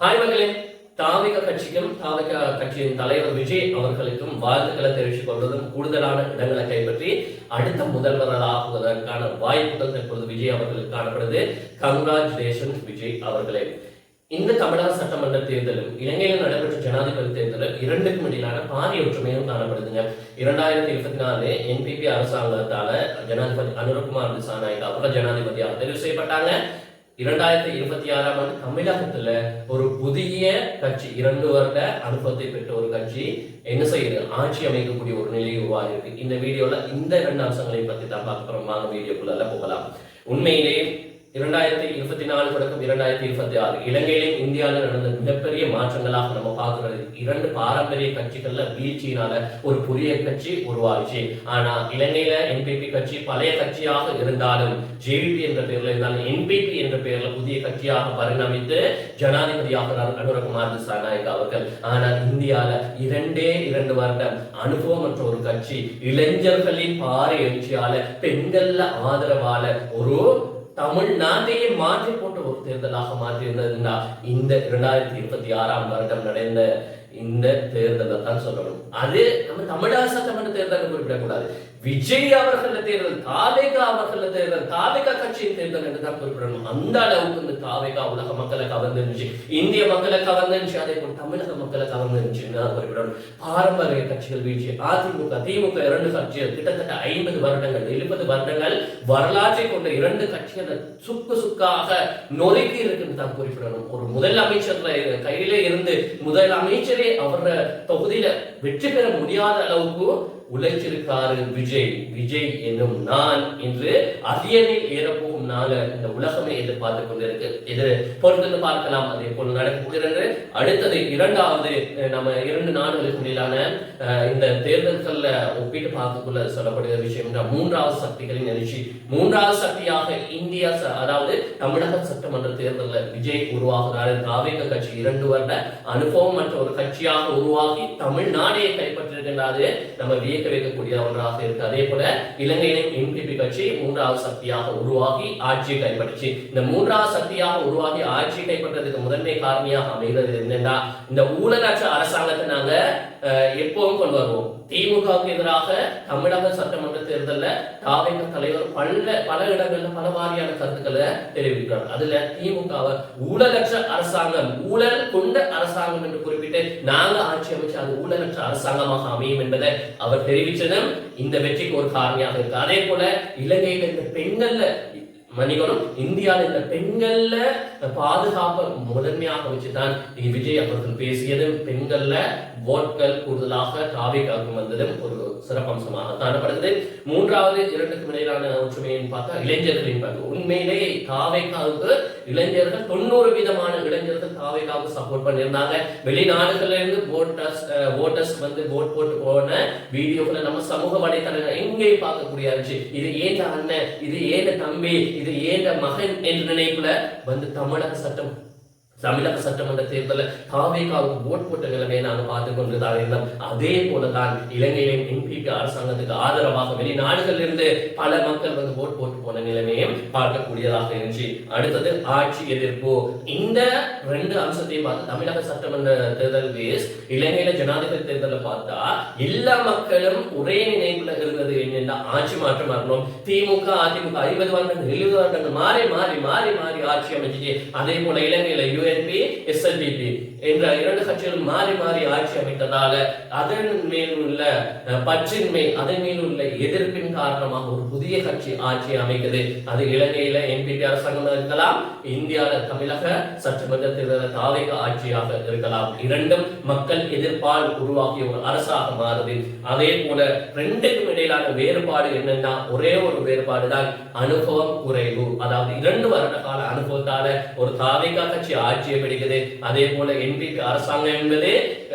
Hi மகளே, தாவிக கட்சிக்கும் தாவிக கட்சியின் தலைவர் விஜய் அவர்களுக்கும் வாழ்த்துக்களை தெரிவித்துக் கொள்வதும் கூடுதலான இடங்களை கைப்பற்றி அடுத்த முதல்வராகுவதற்கான வாய்ப்புகள் தற்பொழுது விஜய் அவர்களுக்கு காணப்படுது. கங்க்ராச்சுலேஷன் விஜய் அவர்களே. இந்த தமிழக சட்டமன்ற தேர்தலும் இலங்கையில் நடைபெற்ற ஜனாதிபதி தேர்தலும் இரண்டுக்கும் இடையிலான பாரிய ஒற்றுமையும் காணப்படுதுங்க. 2024 என்பிபி அரசாங்கத்தால ஜனாதிபதி அனுரகுமார் திசாநாயக் அவர்கள் ஜனாதிபதியாக தெரிவு செய்யப்பட்டாங்க. 2026 ஆண்டு தமிழகத்துல ஒரு புதிய கட்சி 2 வருட அனுபவத்தை பெற்ற ஒரு கட்சி என்ன செய்யுது, ஆட்சி அமைக்கக்கூடிய ஒரு நிலை உருவாகி இருக்கு. இந்த வீடியோல இந்த 2 அம்சங்களை பத்தி தான் பார்க்க போறோம். வாங்க வீடியோக்குள்ள போகலாம். உண்மையிலே 2024 தொடக்கம் 2026 இலங்கையிலும் இந்தியாவில் நடந்த மிகப்பெரிய மாற்றங்களாக நம்ம பார்க்கிறது. 2 பாரம்பரிய கட்சிகள்ல வீழ்ச்சியினால ஒரு புதிய கட்சி உருவாச்சு. ஆனா இலங்கையில என்பிபி கட்சி பழைய கட்சியாக இருந்தாலும் ஜேவிபி என்ற பெயர்ல இருந்தாலும் என்பிபி என்ற பெயர்ல புதிய கட்சியாக பரிணமித்து ஜனாதிபதியாக அனுரகுமார் திசாநாயக் அவர்கள். ஆனால் இந்தியால 2 வருடம் அனுபவமற்ற ஒரு கட்சி இளைஞர்களின் பாரிய எழுச்சியால பெண்கள்ல ஆதரவால ஒரு தமிழ்நாட்டையே மாற்றி போட்ட ஒரு தேர்தலாக மாற்றி இருந்ததுன்னா இந்த 2026 வருடம் நடந்த இந்த தேர்தலை தான் சொல்லணும். அது நம்ம தமிழக சட்டமன்ற தேர்தல் குறிப்பிடக்கூடாது. விஜய் அவர்கள தேர்தல், தாவேகா அவர்கள தேர்தல், தாவேகா கட்சியின் தேர்தல் என்று தான் குறிப்பிடணும். அந்த அளவுக்கு இந்த தாவேகா உலக மக்களை கவர்ந்துருந்துச்சு, இந்திய மக்களை கவர்ந்துருந்துச்சு, அதே போல தமிழக மக்களை கவர்ந்துருந்துச்சுன்னு தான் குறிப்பிடணும். பாரம்பரிய கட்சிகள் வீழ்ச்சி. அதிமுக திமுக 2 கட்சிகள் கிட்டத்தட்ட 50 வருடங்கள் 70 வருடங்கள் வரலாற்றை கொண்ட 2 கட்சிகளை சுக்காக நொறுக்கி இருக்குன்னு தான் குறிப்பிடணும். ஒரு முதலமைச்சர் கையிலே இருந்து முதலமைச்சரே அவர தொகுதியில வெற்றி பெற முடியாத அளவுக்கு உழைச்சிருக்காரு விஜய் என்னும் நான் என்று அரியணையில் ஏறப்போகும் நாள இந்த உலகமே எதிர்பார்த்து கொண்டிருக்கு. இது பொறுத்து பார்க்கலாம். அதே போல நடக்கிறது. அடுத்தது 2வது நம்ம 2 நாடுகளுக்கு இடையிலான இந்த தேர்தல்கள்ல ஒப்பிட்டு பார்க்கக்குள்ள சொல்லப்படுகிற விஷயம் 3வது சக்திகளின் எழுச்சி. 3வது சக்தியாக இந்தியா, அதாவது தமிழக சட்டமன்ற தேர்தலில் விஜய் உருவாகிறாரு. தாவேகா கட்சி 2 வருட அனுபவம் மற்ற ஒரு கட்சியாக உருவாகி தமிழ்நாடை கைப்பற்றிருக்கின்றது. நம்ம வைக்கக்கூடிய ஒன்றாக இருக்கு. அதே போல இலங்கையின் என்பிபி கட்சி 3வது சக்தியாக உருவாகி ஆட்சியை கைப்பற்றிச்சு. இந்த 3வது சக்தியாக உருவாகி ஆட்சியை கைப்பற்றதுக்கு முதன்மை காரணியாக அமைகிறது என்னன்னா, இந்த ஊழலற்ற அரசாங்கத்தை நாங்க எப்பவும் கொண்டு வருவோம். திமுகவுக்கு எதிராக தமிழக சட்டமன்ற தேர்தலில் தாவேகா தலைவர் பல இடங்கள்ல பல வாரியான கருத்துக்களை தெரிவிக்கிறார். அதுல திமுகவை ஊழலற்ற அரசாங்கம், ஊழல் கொண்ட அரசாங்கம் என்று குறிப்பிட்டு நாங்க ஆட்சி அமைச்சு அது ஊழலற்ற அரசாங்கமாக அமையும் என்பதை அவர் தெரிவித்ததும் இந்த வெற்றிக்கு ஒரு காரணியாக இருக்கு. அதே போல இலங்கையில இந்த பெண்கள்ல மன்னிக்கணும், இந்தியாவில் இந்த பெண்கள்ல பாதுகாப்பை முதன்மையாக வச்சுதான் விஜய் அவர்கள் பேசியது. பெண்கள்ல ஓட்கள் கூடுதலாக தாவேகாவுக்கு வந்ததும் ஒரு சிறப்பம்சமாக காணப்படுகிறது. 3வது 2க்கும் இடையிலான ஒற்றுமைன்னு பார்த்தா இளைஞர்களின் பங்கு. உண்மையிலேயே தாவேகாவுக்கு இளைஞர்கள் 90% இளைஞர்கள் தாவேகாவுக்கு சப்போர்ட் பண்ணியிருந்தாங்க. வெளிநாடுகள்ல இருந்து ஓட்டர்ஸ் வந்து ஓட் போட்டு போன வீடியோக்களை நம்ம சமூக வலைத்தளங்கள் எங்கேயும் பார்க்கக்கூடிய இருந்துச்சு. இது ஏன் அண்ணன், இது ஏன் தம்பி, இது ஏன் மகன் என்ற நினைப்புல வந்து தமிழக சட்டமன்ற தேர்தலில் தாவேகாவுக்கு ஓட் போட்ட நிலைமையை நாங்கள் பார்த்து கொண்டுதான் இருந்தோம். அதே போலதான் இலங்கையிலும் என்பிபி அரசாங்கத்துக்கு ஆதரவாக வெளிநாடுகளில் இருந்து பல மக்கள் வந்து ஓட் போட்டு போன நிலைமையும் பார்க்கக்கூடியதாக இருந்துச்சு. அடுத்தது ஆட்சி எதிர்ப்பு. இந்த 2 அம்சத்தையும் பார்த்து தமிழக சட்டமன்ற தேர்தல் பேஸ் இலங்கையில ஜனாதிபதி தேர்தலில் பார்த்தா எல்லா மக்களும் ஒரே நினைவுல இருந்தது என்னென்ன, ஆட்சி மாற்றம் வரணும். திமுக அதிமுக 50 வருடங்கள் 70 வருடங்கள் மாறி மாறி மாறி மாறி ஆட்சி அமைச்சு. அதே போல இலங்கையில SLDP என்ற 2 கட்சிகள் மாறி மாறி ஆட்சி அமைத்ததால அதன் மேல் உள்ள பற்றின்மை, அதன் மேல் உள்ள எதிர்ப்பின் காரணமாக ஒரு புதிய கட்சி ஆட்சி அமைக்குது. அது இலங்கையில என்பிபி அரசாங்கம் இருக்கலாம், இந்தியாவில் தமிழக சட்டமன்ற தேர்தல் தாவேகா ஆட்சியாக இருக்கலாம். 2ம் மக்கள் எதிர்ப்பால் உருவாக்கிய ஒரு அரசாக மாறுது. அதே போல 2க்கும் இடையிலான வேறுபாடு என்னன்னா, ஒரே ஒரு வேறுபாடு தான் அனுபவம் குறைவு. அதாவது 2 வருட கால அனுபவத்தால ஒரு தாவேகா கட்சி ஆட்சியை பிடிக்குது. அதே போல என்பிபி அரசாங்கம் என்பது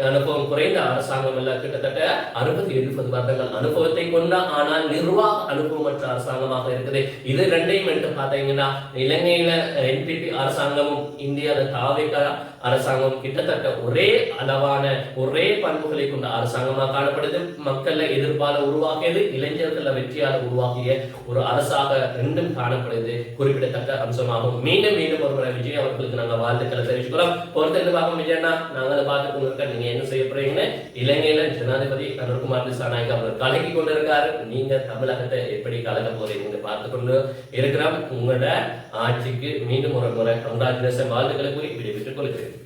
அனுபவம் குறைந்த அரசாங்கம் அல்ல, கிட்டத்தட்ட 60-70 வருடங்கள் அனுபவத்தை கொண்ட ஆனால் நிர்வாக அனுபவமற்ற அரசாங்கமாக இருக்குது. இது 2ஐயும் எடுத்து பார்த்தீங்கன்னா இலங்கையில என்பிபி அரசாங்கமும் இந்தியாவில் தாவேகா அரசாங்கம் கிட்டத்தட்ட ஒரே அளவான ஒரே பண்புகளை கொண்ட அரசாங்கமாக காணப்படுது. மக்கள் எதிர்ப்பால உருவாக்கியது, இளைஞர்கள் வெற்றியால உருவாக்கிய ஒரு அரசாக 2ம் காணப்படுது. குறிப்பிடத்தக்க அம்சமாகும். மீண்டும் மீண்டும் ஒருமுறை விஜய் அவர்களுக்கு நாங்கள் வாழ்த்து வாழ்த்துக்களை தெரிவிச்சுக்கிறோம். பொறுத்திருந்து பார்ப்போம் விஜயண்ணா. நாங்களும் பார்த்து கொண்டு இருக்கோம் நீங்க என்ன செய்ய போறீங்கன்னு. இலங்கையில ஜனாதிபதி அனுர்குமார் திசாநாயக்க அவர் கலக்கி கொண்டு இருக்காரு. நீங்க தமிழகத்தை எப்படி கலக்க போறீங்கன்னு பார்த்து கொண்டு இருக்கிறோம். உங்களோட ஆட்சிக்கு மீண்டும் ஒரு முறை கங்க்ராச்சுலேஷன் வாழ்த்துக்களை கூறி விடைபெற்றுக் கொள்கிறேன்.